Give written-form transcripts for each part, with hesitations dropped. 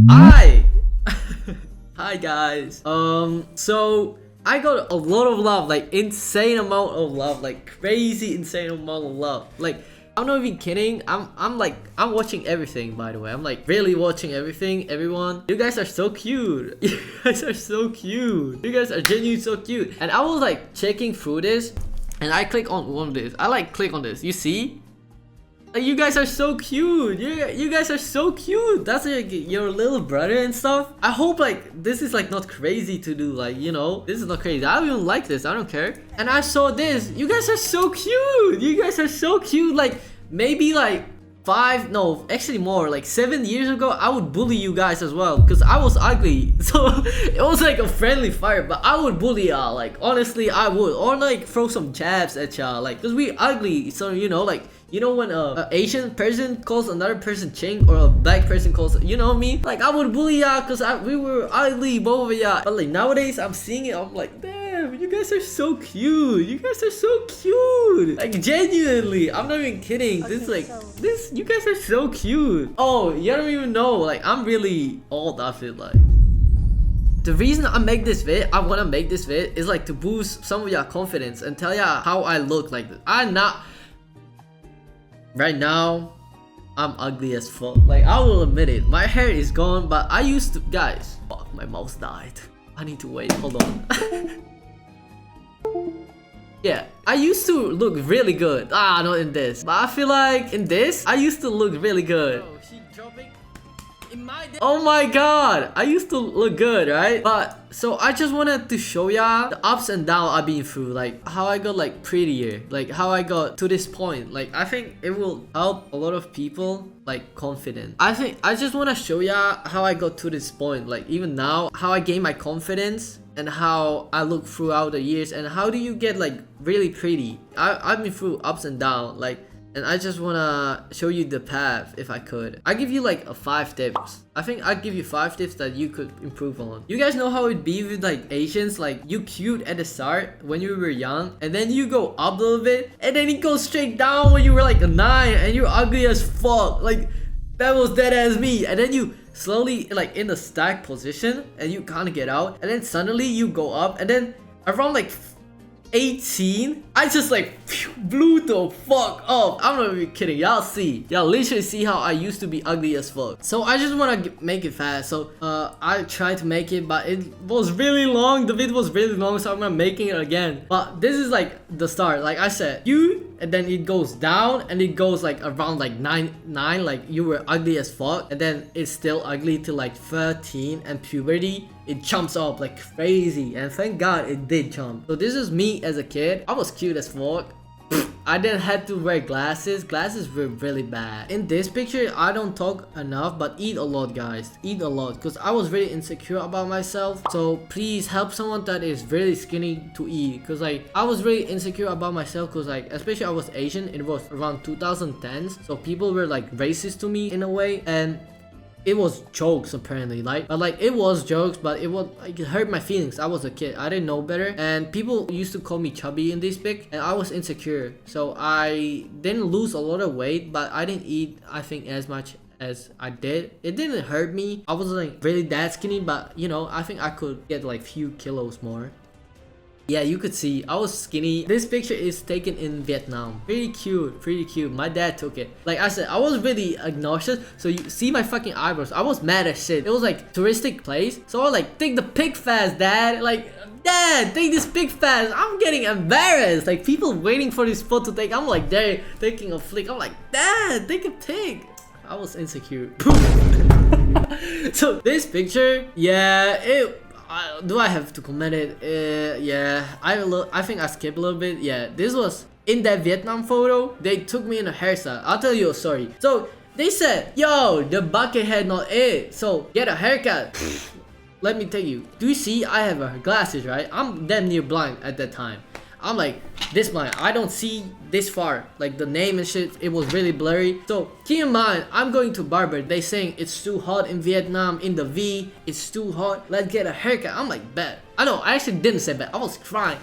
Hi! Hi guys. So I got a lot of love, like insane amount of love, like crazy insane amount of love. Like I'm not even kidding. I'm watching everything, by the way. I'm like really watching everything, everyone. You guys are so cute. You guys are so cute. You guys are genuinely so cute. And I was like checking through this and I click on one of this. I like click on this. You see? Like, you guys are so cute. You guys are so cute. That's like your little brother and stuff. I hope like this is like not crazy to do. Like, you know, this is not crazy. I don't even like this. I don't care. And I saw this. You guys are so cute. You guys are so cute. Like maybe like 5, no, actually more, like 7 years ago, I would bully you guys as well because I was ugly. So it was like a friendly fire, but I would bully y'all. Like honestly, I would, or like throw some jabs at y'all, like because we ugly. So you know, like. You know when a Asian person calls another person chink or a black person calls, you know me? Like I would bully y'all because we were ugly, both of y'all. But like nowadays I'm seeing it, I'm like, damn, you guys are so cute. You guys are so cute. Like genuinely, I'm not even kidding. Okay, this like, this, you guys are so cute. Oh, you don't even know, like I'm really old, I feel like. The reason I make this vid, I want to make this vid is like to boost some of y'all confidence and tell y'all how I look like this. I'm not... Right now, I'm ugly as fuck. Like, I will admit it. My hair is gone, but I used to... Guys, fuck, my mouse died. I need to wait. Hold on. Yeah, I used to look really good. Ah, not in this. But I feel like in this, I used to look really good. Oh, she dropping... Oh my god, I used to look good, right? But so I just wanted to show y'all the ups and downs I've been through, like how I got like prettier, like how I got to this point. Like I think it will help a lot of people like confident. I think I just want to show y'all how I got to this point, like even now, how I gain my confidence and how I look throughout the years and how do you get like really pretty. I've been through ups and downs, like. And I just wanna show you the path if I could. I give you like 5 tips. I think I'd give you 5 tips that you could improve on. You guys know how it be with like Asians, like you cute at the start when you were young and then you go up a little bit and then it goes straight down when you were like a 9 and you're ugly as fuck. Like that was dead as me. And then you slowly like in the stack position and you kind of get out and then suddenly you go up and then around like 18, I just like blew the fuck up. I'm not even kidding. Y'all see, y'all literally see how I used to be ugly as fuck. So I just want to make it fast. So I tried to make it, but it was really long. The video was really long, so I'm not making it again. But this is like the start. Like I said, and then it goes down and it goes like around like 9, like you were ugly as fuck, and then it's still ugly till like 13 and puberty. It jumps up like crazy, and thank god it did jump. So this is me as a kid. I was cute as fuck. I didn't have to wear glasses. Glasses were really bad. In this picture, I don't talk enough, but eat a lot, guys. Eat a lot, because I was really insecure about myself. So please help someone that is really skinny to eat, because like I was really insecure about myself, because like especially I was Asian. It was around 2010s, so people were like racist to me in a way, and it was jokes apparently, like, but like it was jokes, but it was like, it hurt my feelings. I was a kid, I didn't know better, and people used to call me chubby in this pic, and I was insecure. So I didn't lose a lot of weight, but I didn't eat, I think, as much as I did. It didn't hurt me. I wasn't like really that skinny, but you know, I think I could get like few kilos more. Yeah, you could see I was skinny. This picture is taken in Vietnam. Pretty cute, pretty cute. My dad took it. Like I said, I was really obnoxious. So you see my fucking eyebrows. I was mad as shit. It was like touristic place. So I was like, take the pic fast, dad. Like, dad, take this pic fast. I'm getting embarrassed. Like people waiting for this photo to take. I'm like, there, taking a flick. I'm like, dad, take a pic. I was insecure. So this picture, yeah, do I have to comment it? Yeah, I think I skipped a little bit. Yeah, this was in that Vietnam photo. They took me in a hairstyle. I'll tell you a story. So they said, yo, the bucket head not it, so get a haircut. Let me tell you, do you see I have glasses, right? I'm damn near blind at that time. I'm like this blind. I don't see this far. Like the name and shit, it was really blurry. So keep in mind, I'm going to barber. They saying it's too hot in Vietnam. In the V, it's too hot. Let's get a haircut. I'm like, bet. I know, I actually didn't say bet. I was crying.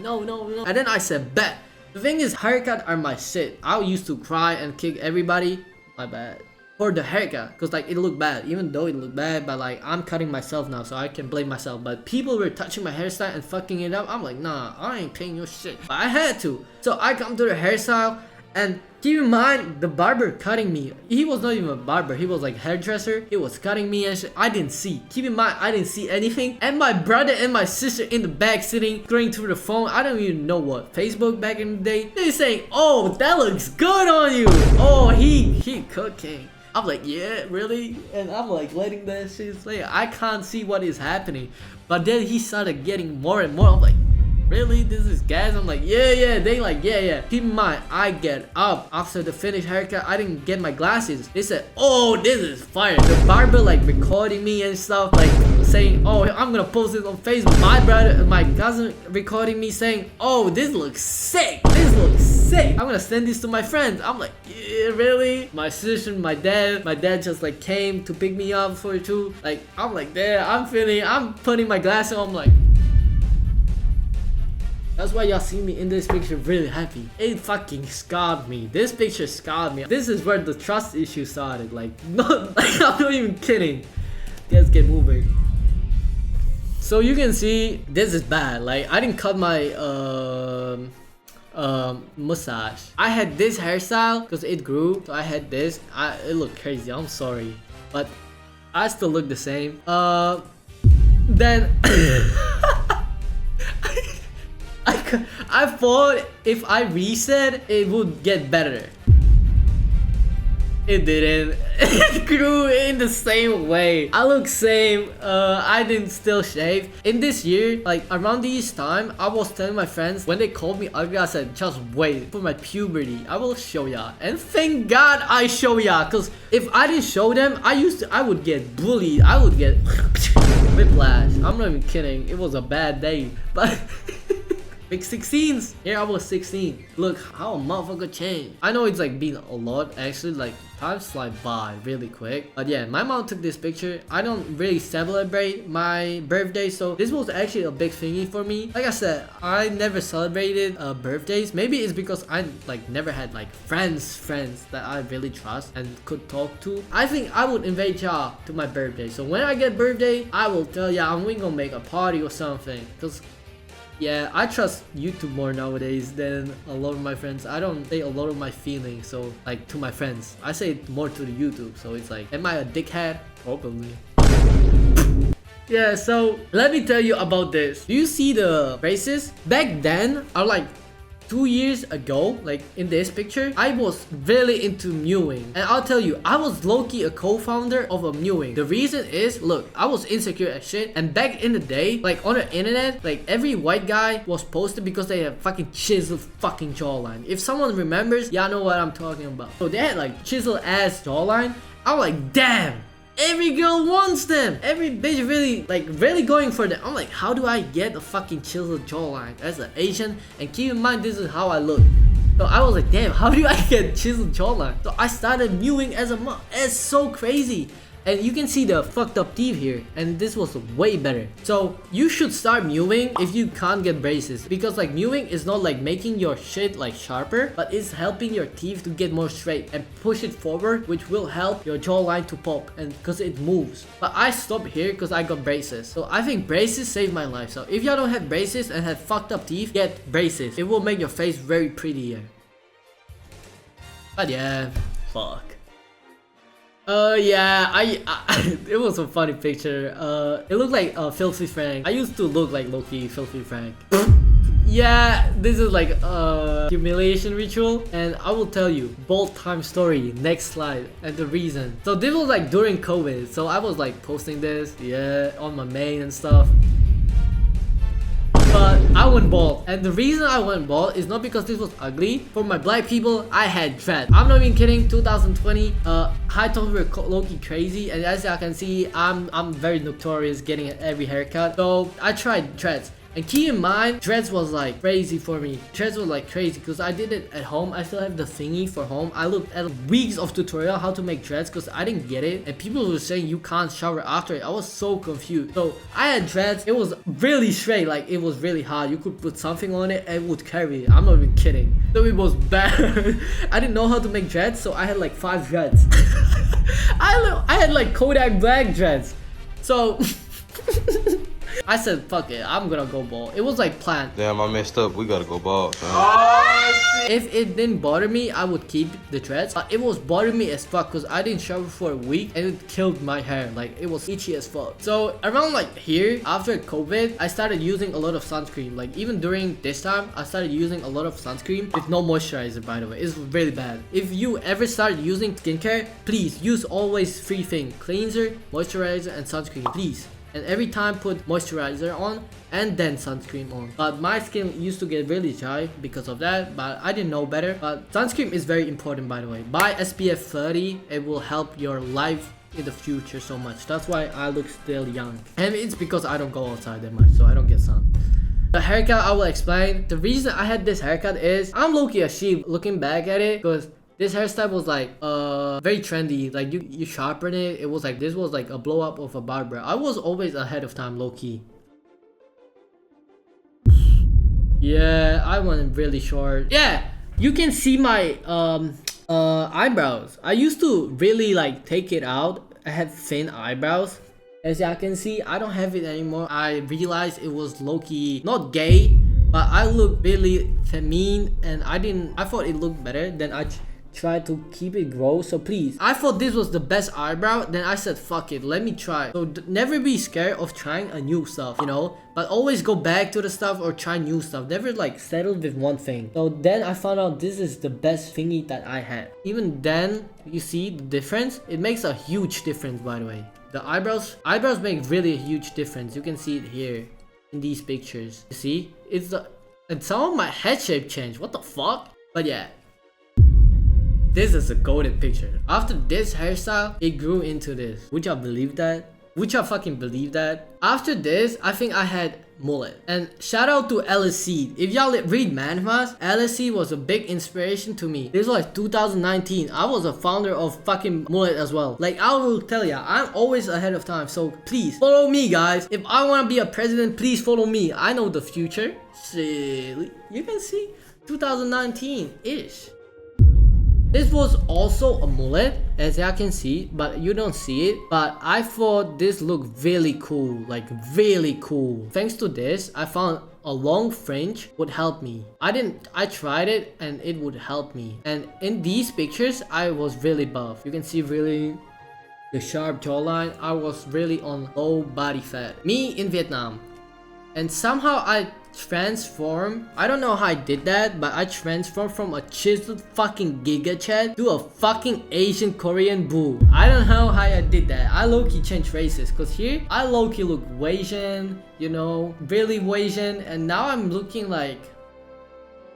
No, no, no. And then I said bet. The thing is, haircut are my shit. I used to cry and kick everybody. My bad. for the haircut, because like it looked bad, even though it looked bad, but like I'm cutting myself now, so I can blame myself. But people were touching my hairstyle and fucking it up. I'm like, nah, I ain't paying your shit, but I had to. So I come to the hairstyle, and keep in mind, the barber cutting me, he was not even a barber, he was like hairdresser. He was cutting me and shit. I didn't see. Keep in mind, I didn't see anything. And my brother and my sister in the back sitting, scrolling through the phone. I don't even know what, Facebook back in the day. They're saying, oh, that looks good on you. Oh, he cooking. I'm like, yeah, really? And I'm like letting that shit play. I can't see what is happening. But then he started getting more and more. I'm like, really? This is gas? I'm like, yeah. They like, yeah. Keep in mind, I get up after the finished haircut. I didn't get my glasses. They said, oh, this is fire. The barber like recording me and stuff, like saying, oh, I'm gonna post this on Facebook. My brother, my cousin recording me saying, oh, this looks sick. This looks sick. I'm gonna send this to my friends. I'm like, yeah, really? My sister, my dad just like came to pick me up for it too. Like, I'm like, there, I'm putting my glasses on. I'm like, that's why y'all see me in this picture really happy. It fucking scarred me. This picture scarred me. This is where the trust issue started. Like, no, like, I'm not even kidding. Let's get moving. So you can see, this is bad. Like, I didn't cut my mustache. I had this hairstyle because it grew. So I had this. It looked crazy. I'm sorry, but I still look the same. Then I thought if I reset, it would get better. It didn't. It grew in the same way. I look same. I didn't still shave. In this year, like around this time, I was telling my friends when they called me ugly, I said, just wait for my puberty. I will show y'all. And thank God I show y'all. Cause if I didn't show them, I would get bullied. I would get whiplash. I'm not even kidding. It was a bad day. But big 16s. Here I was 16. Look how a motherfucker changed. I know it's like been a lot actually, like time slide by really quick. But yeah, my mom took this picture. I don't really celebrate my birthday, so this was actually a big thingy for me. Like I said, I never celebrated birthdays. Maybe it's because I like never had like friends that I really trust and could talk to. I think I would invite y'all to my birthday. So when I get birthday, I will tell y'all we gonna make a party or something. Cause yeah, I trust YouTube more nowadays than a lot of my friends. I don't say a lot of my feelings, so like to my friends. I say it more to the YouTube, so it's like, am I a dickhead? Probably. Yeah, so let me tell you about this. Do you see the braces? Back then, or like 2 years ago, like in this picture, I was really into mewing. And I'll tell you, I was low-key a co-founder of a mewing. The reason is, look, I was insecure as shit. And back in the day, like on the internet, like every white guy was posted because they have fucking chiseled fucking jawline. If someone remembers, y'all know what I'm talking about. So they had like chiseled ass jawline. I'm like, damn. Every girl wants them. Every bitch really going for them. I'm like, how do I get a fucking chiseled jawline as an Asian? And keep in mind, this is how I look. So I was like, damn, how do I get chiseled jawline? So I started mewing as a mom. It's so crazy. And you can see the fucked up teeth here, and this was way better. So you should start mewing if you can't get braces, because like mewing is not like making your shit like sharper, but it's helping your teeth to get more straight and push it forward, which will help your jawline to pop, and because it moves. But I stopped here because I got braces. So I think braces saved my life. So if y'all don't have braces and have fucked up teeth, get braces. It will make your face very prettier. But yeah, fuck. Yeah, it was a funny picture. It looked like Filthy Frank. I used to look like Loki, Filthy Frank. Yeah, this is like a humiliation ritual, and I will tell you, bold time story, next slide, and the reason. So this was like during COVID, so I was like posting this, yeah, on my main and stuff. But I went bald, and the reason I went bald is not because this was ugly. For my black people, I had dread. I'm not even kidding. 2020, high tones were low-key crazy, and as y'all can see, I'm very notorious getting every haircut. So I tried dreads. And keep in mind, dreads was like crazy for me. Dreads was like crazy because I did it at home. I still have the thingy for home. I looked at weeks of tutorial how to make dreads because I didn't get it. And people were saying you can't shower after it. I was so confused. So I had dreads. It was really straight. Like it was really hard. You could put something on it and it would carry it. I'm not even kidding. So it was bad. I didn't know how to make dreads. So I had like 5 dreads. I had like Kodak Black dreads. So I said, fuck it, I'm gonna go bald. It was like planned. Damn, I messed up. We gotta go bald. Oh, shit. If it didn't bother me, I would keep the dreads. But it was bothering me as fuck because I didn't shower for a week and it killed my hair. Like it was itchy as fuck. So around like here, after COVID, I started using a lot of sunscreen. Like even during this time, I started using a lot of sunscreen with no moisturizer, by the way. It's really bad. If you ever start using skincare, please use always 3 things: cleanser, moisturizer, and sunscreen, please. And every time put moisturizer on and then sunscreen on. But my skin used to get really dry because of that, but I didn't know better. But sunscreen is very important, by the way. Buy SPF 30. It will help your life in the future so much. That's why I look still young. And it's because I don't go outside that much, so I don't get sun. The haircut I will explain. The reason I had this haircut is I'm low-key a sheep looking back at it because this hairstyle was like very trendy. Like you sharpen it. It was like this was like a blow up of a barber. I was always ahead of time, low key. Yeah, I went really short. Yeah, you can see my eyebrows. I used to really like take it out. I had thin eyebrows. As y'all can see, I don't have it anymore. I realized it was low key not gay, but I look really feminine and I thought it looked better. Then I try to keep it grow. So please, I thought this was the best eyebrow, then I said fuck it, let me try. So never be scared of trying a new stuff, you know, but always go back to the stuff or try new stuff. Never like settle with one thing. So then I found out this is the best thingy that I had. Even then, you see the difference. It makes a huge difference, by the way. The eyebrows make really a huge difference. You can see it here in these pictures. You see, and some of my head shape changed. What the fuck? But yeah, this is a golden picture. After this hairstyle, it grew into this. Would y'all believe that? Would y'all fucking believe that? After this, I think I had mullet. And shout out to LSC. If y'all read manhwas, LSC was a big inspiration to me. This was like 2019. I was a founder of fucking mullet as well. Like I will tell ya, I'm always ahead of time. So please follow me, guys. If I want to be a president, please follow me. I know the future. Shit, you can see 2019-ish. This was also a mullet, as y'all can see, but you don't see it. But I thought this looked really cool, like really cool. Thanks to this, I found a long fringe would help me. I tried it and it would help me. And in these pictures, I was really buff. You can see really the sharp jawline. I was really on low body fat. Me in Vietnam. And somehow I transformed. I don't know how I did that, but I transformed from a chiseled fucking giga chat to a fucking Asian Korean boo. I don't know how I did that. I low-key changed races because here I low-key look Asian, you know, really Asian, and now I'm looking like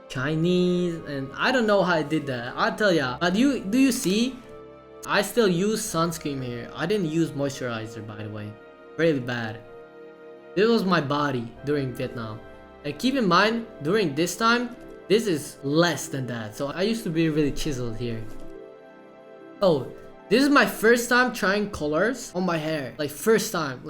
Chinese, and I don't know how I did that. I'll tell ya. But do you see? I still use sunscreen here. I didn't use moisturizer, by the way. Really bad. This was my body during Vietnam. And keep in mind, during this time, this is less than that. So I used to be really chiseled here. Oh, this is my first time trying colors on my hair. Like first time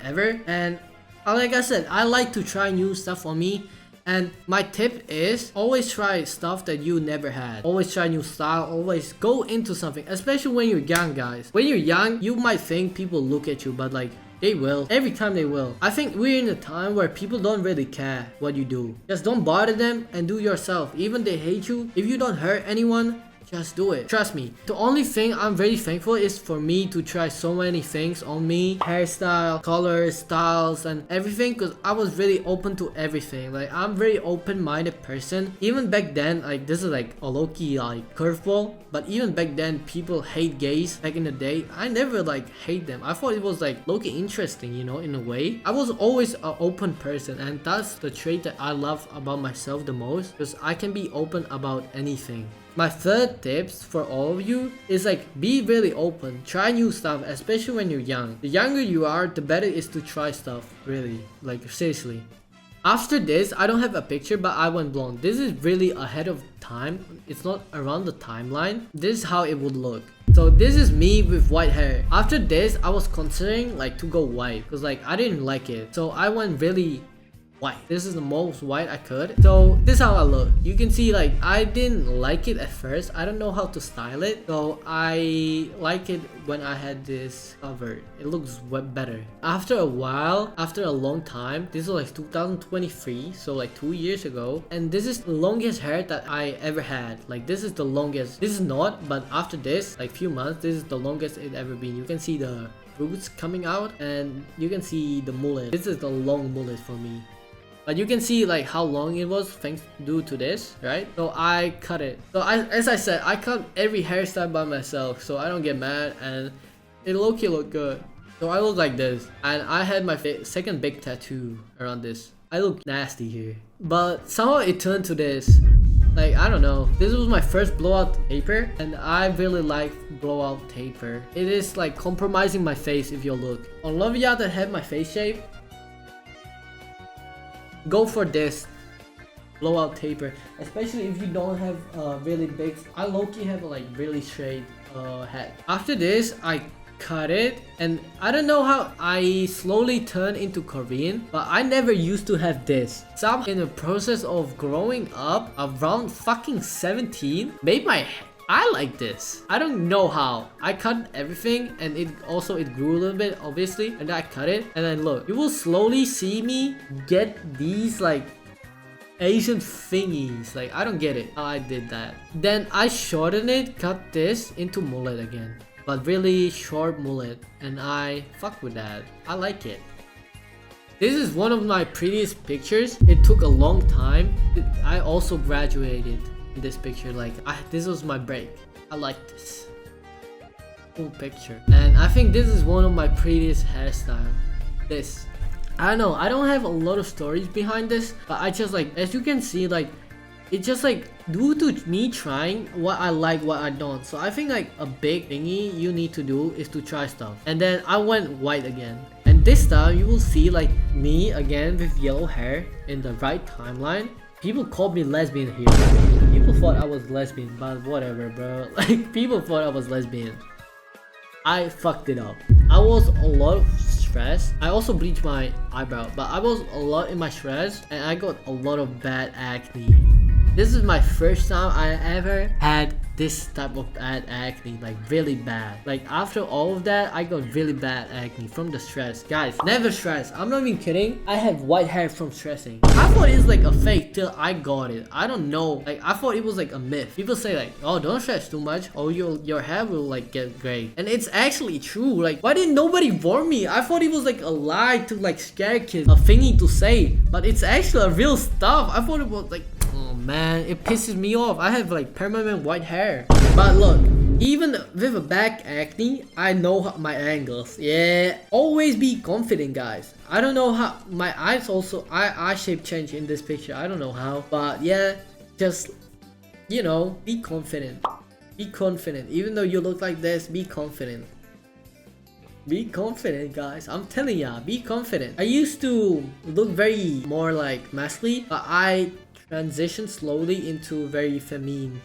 ever. And like I said, I like to try new stuff on me. And my tip is always try stuff that you never had. Always try new style. Always go into something, especially when you're young, guys. When you're young, you might think people look at you, but like they will. Every time they will. I think we're in a time where people don't really care what you do. Just don't bother them and do yourself. Even they hate you, if you don't hurt anyone, just do it. Trust me. The only thing I'm very thankful is for me to try so many things on me. Hairstyle, colors, styles, and everything. Because I was really open to everything. Like, I'm very open-minded person. Even back then, like, this is like a low-key like curveball. But even back then, people hate gays. Back in the day, I never like hate them. I thought it was like low-key interesting, you know, in a way. I was always an open person. And that's the trait that I love about myself the most. Because I can be open about anything. My third tips for all of you is like be really open, try new stuff, especially when you're young. The younger you are, the better it is to try stuff, really, like seriously. After this, I don't have a picture, but I went blonde. This is really ahead of time. It's not around the timeline. This is how it would look. So this is me with white hair. After this, I was considering like to go white because like I didn't like it. So I went really white. This is the most white I could. So this is how I look. You can see like I didn't like it at first. I don't know how to style it. So I like it when I had this covered. It looks better. After a while, after a long time, this was like 2023, so like 2 years ago, and this is the longest hair that I ever had. Like this is the longest. This is not, but after this, like few months, this is the longest it ever been. You can see the roots coming out and you can see the mullet. This is the long mullet for me. But you can see like how long it was thanks due to this, right? So I cut it. So as I said, I cut every hairstyle by myself, so I don't get mad, and it low-key looked good. So I look like this, and I had my second big tattoo around this. I look nasty here, but somehow it turned to this. Like I don't know. This was my first blowout taper, and I really like blowout taper. It is like compromising my face if you look. On love y'all that have my face shape, go for this blowout taper, especially if you don't have really big. I low-key have a like really straight head. After this, I cut it, and I don't know how I slowly turned into Korean, but I never used to have this. So in the process of growing up around fucking 17, made my I like this. I don't know how. I cut everything, and it grew a little bit obviously, and I cut it, and then look, you will slowly see me get these like Asian thingies. Like I don't get it how I did that. Then I shortened it, cut this into mullet again, but really short mullet, and I fuck with that. I like it. This is one of my prettiest pictures. It took a long time. I also graduated in this picture. Like this was my break. I like this cool picture, and I think this is one of my prettiest hairstyle. This, I don't know, I don't have a lot of stories behind this, but I just like, as you can see, like it's just like due to me trying what I like, what I don't. So I think like a big thingy you need to do is to try stuff. And then I went white again, and this time you will see like me again with yellow hair in the right timeline. People called me lesbian here. People thought I was lesbian, but whatever, bro. Like people thought I was lesbian. I fucked it up. I was a lot of stress. I also bleached my eyebrow, but I was a lot in my stress, and I got a lot of bad acne. This is my first time I ever had this type of bad acne, like really bad. Like after all of that, I got really bad acne from the stress. Guys, never stress. I'm not even kidding. I have white hair from stressing. I thought it was like a fake till I got it. I don't know. Like I thought it was like a myth. People say like, oh, don't stress too much, or your hair will like get gray. And it's actually true. Like why didn't nobody warn me? I thought it was like a lie to like scare kids, a thingy to say, but it's actually a real stuff. I thought it was like, oh man, it pisses me off. I have like permanent white hair. But look, even with a back acne, I know my angles. Yeah, always be confident, guys. I don't know how my eyes also eye shape change in this picture. I don't know how, but yeah, just, you know, be confident. Be confident. Even though you look like this, be confident. Be confident, guys. I'm telling ya, be confident. I used to look very more like masculine, but I transitioned slowly into very feminine.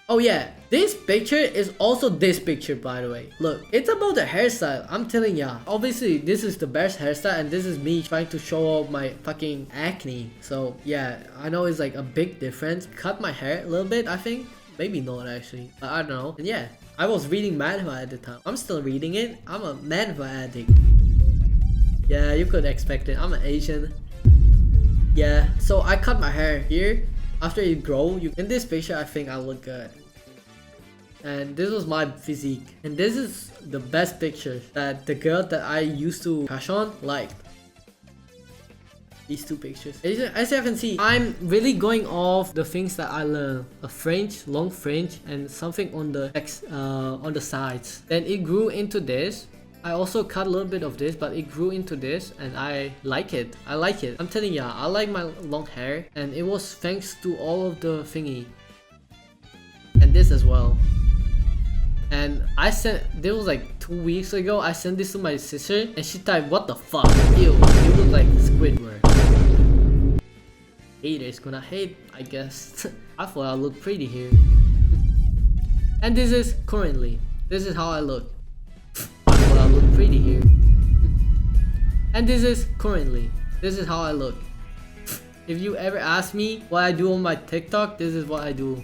Oh yeah, this picture is also this picture, by the way. Look, it's about the hairstyle. I'm telling ya. Obviously, this is the best hairstyle, and this is me trying to show off my fucking acne. So yeah, I know it's like a big difference. Cut my hair a little bit, I think. Maybe not actually. I don't know. And yeah, I was reading manhwa at the time. I'm still reading it. I'm a manhwa addict. Yeah, you could expect it. I'm an Asian. Yeah, so I cut my hair here. After it grow, in this picture, I think I look good. And this was my physique. And this is the best picture that the girl that I used to crush on liked. These two pictures. As you can see, I'm really going off the things that I learned. A fringe, long fringe, and something on the sides. Then it grew into this. I also cut a little bit of this, but it grew into this, and I like it. I like it. I'm telling ya, I like my long hair, and it was thanks to all of the thingy. And this as well. And I sent, this was like 2 weeks ago, I sent this to my sister, and she typed, what the fuck? Ew, it was like Squidward. haters gonna hate, I guess. I thought I looked pretty here. And this is currently. This is how I look. I thought I look pretty here. And this is currently. This is how I look. If you ever ask me what I do on my TikTok, this is what I do.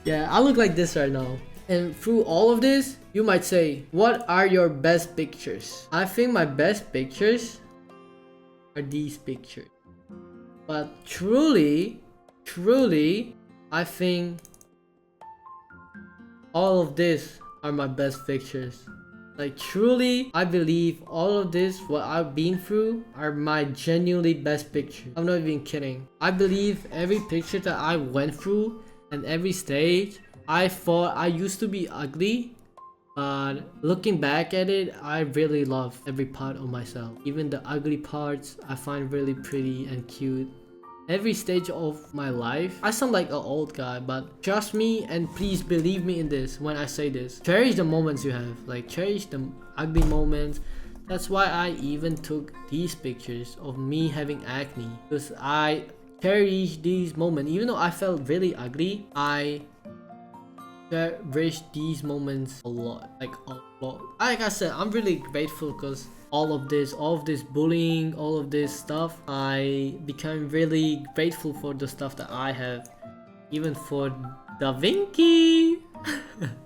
Yeah, I look like this right now. And through all of this, you might say, what are your best pictures? I think my best pictures are these pictures. But truly, I think all of this are my best pictures. Like truly, I believe all of this, what I've been through, are my genuinely best pictures. I'm not even kidding. I believe every picture that I went through and every stage, I thought I used to be ugly, but looking back at it, I really love every part of myself. Even the ugly parts, I find really pretty and cute. Every stage of my life, I sound like an old guy, but trust me and please believe me in this when I say this. Cherish the moments you have, like cherish the ugly moments. That's why I even took these pictures of me having acne, because I cherish these moments. Even though I felt really ugly, I cherish these moments a lot, like a lot. Like I said, I'm really grateful because all of this bullying, all of this stuff, I became really grateful for the stuff that I have, even for Da Vinci.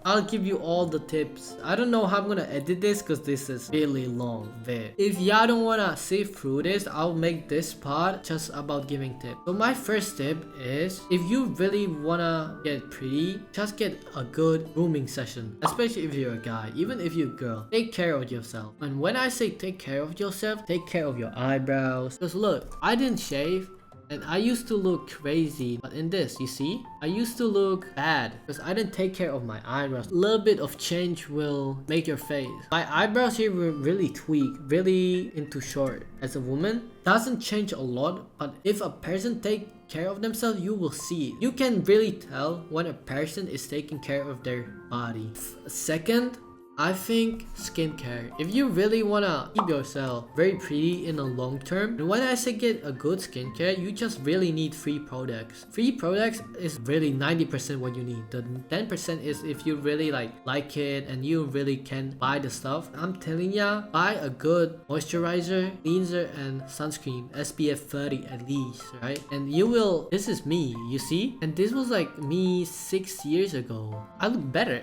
I'll give you all the tips. I don't know how I'm gonna edit this because this is really long vid. If y'all don't wanna sit through this, I'll make this part just about giving tips. So my first tip is, if you really wanna get pretty, just get a good grooming session. Especially if you're a guy, even if you're a girl, take care of yourself. And when I say take care of yourself, take care of your eyebrows. Because look, I didn't shave and I used to look crazy, but in this, you see, I used to look bad because I didn't take care of my eyebrows. A little bit of change will make your face. My eyebrows here were really tweaked, really into short. As a woman, doesn't change a lot, but if a person take care of themselves, you will see it. You can really tell when a person is taking care of their body. Second, I think skincare. If you really wanna keep yourself very pretty in the long term, and when I say get a good skincare, you just really need 3 products. 3 products is really 90% what you need. The 10% is if you really like it and you really can buy the stuff. I'm telling ya, buy a good moisturizer, cleanser, and sunscreen, SPF 30 at least, right? And you will, this is me, you see? And this was like me 6 years ago. I look better.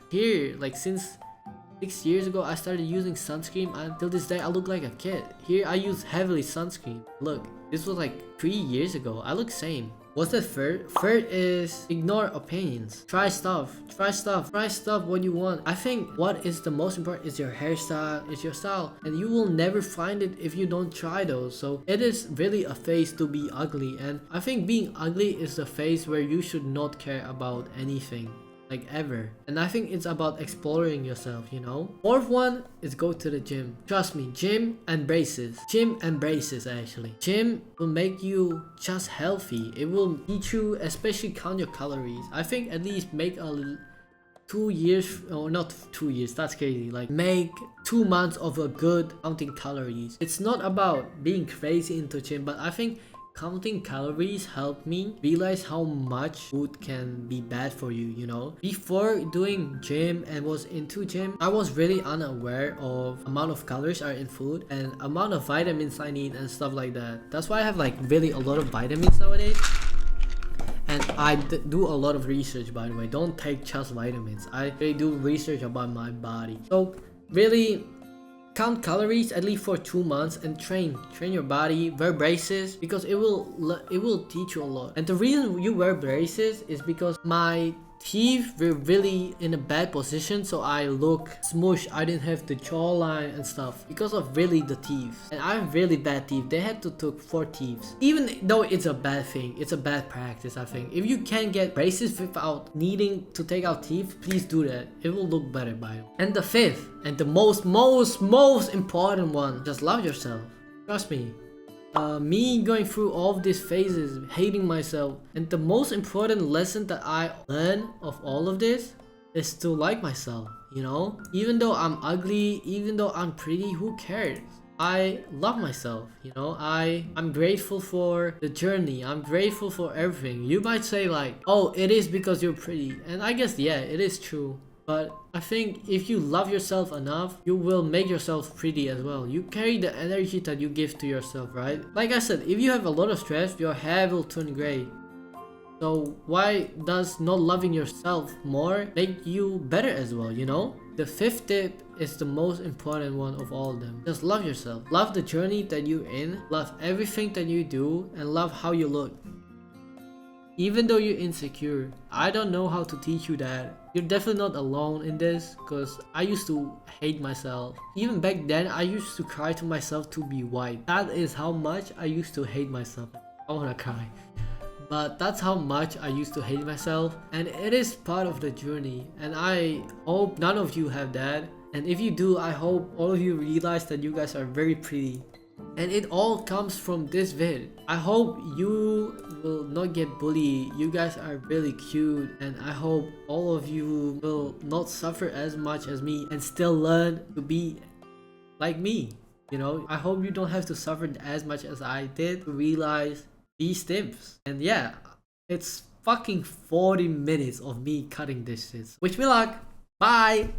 Here, like since 6 years ago, I started using sunscreen. Until this day, I look like a kid. Here, I use heavily sunscreen. Look, this was like 3 years ago. I look same. What's the third? Third is ignore opinions. Try stuff. Try stuff what you want. I think what is the most important is your hairstyle, is your style. And you will never find it if you don't try those. So it is really a phase to be ugly. And I think being ugly is the phase where you should not care about anything. Like ever. And I think it's about exploring yourself, you know. Fourth one is go to the gym. Trust me, gym and braces. Gym and braces actually. Gym will make you just healthy. It will teach you, especially count your calories. I think at least make a 2 years, or not 2 years, that's crazy. Like make 2 months of a good counting calories. It's not about being crazy into gym, but I think counting calories helped me realize how much food can be bad for you, you know. Before doing gym and was into gym, I was really unaware of amount of calories are in food and amount of vitamins I need and stuff like that. That's why I have like really a lot of vitamins nowadays. And I do a lot of research, by the way. Don't take just vitamins. I really do research about my body. So really count calories at least for 2 months and train your body. Wear braces because it will teach you a lot. And the reason you wear braces is because my teeth were really in a bad position, so I look smushed. I didn't have the jawline and stuff because of really the teeth. And I have really bad teeth. They had to take 4 teeth. Even though it's a bad thing, it's a bad practice, I think. If you can get braces without needing to take out teeth, please do that. It will look better by you. And the fifth and the most important one, just love yourself. Trust me. Me going through all of these phases, hating myself, and the most important lesson that I learned of all of this is to like myself, you know? Even though I'm ugly, even though I'm pretty, who cares? I love myself, you know. I'm grateful for the journey. I'm grateful for everything. You might say like, oh, it is because you're pretty, and I guess yeah, it is true. But I think if you love yourself enough, you will make yourself pretty as well. You carry the energy that you give to yourself, right? Like I said, if you have a lot of stress, your hair will turn gray. So why does not loving yourself more make you better as well, you know? The fifth tip is the most important one of all of them. Just love yourself. Love the journey that you're in, love everything that you do, and love how you look. Even though you're insecure, I don't know how to teach you that. You're definitely not alone in this, because I used to hate myself. Even back then, I used to cry to myself to be white. That is how much I used to hate myself. I wanna cry. But that's how much I used to hate myself, and it is part of the journey, and I hope none of you have that. And if you do, I hope all of you realize that you guys are very pretty. And it all comes from this vid. I hope you will not get bullied. You guys are really cute, and I hope all of you will not suffer as much as me and still learn to be like me. You know, I hope you don't have to suffer as much as I did to realize these tips. And yeah, it's fucking 40 minutes of me cutting this shit. Wish me luck. Bye.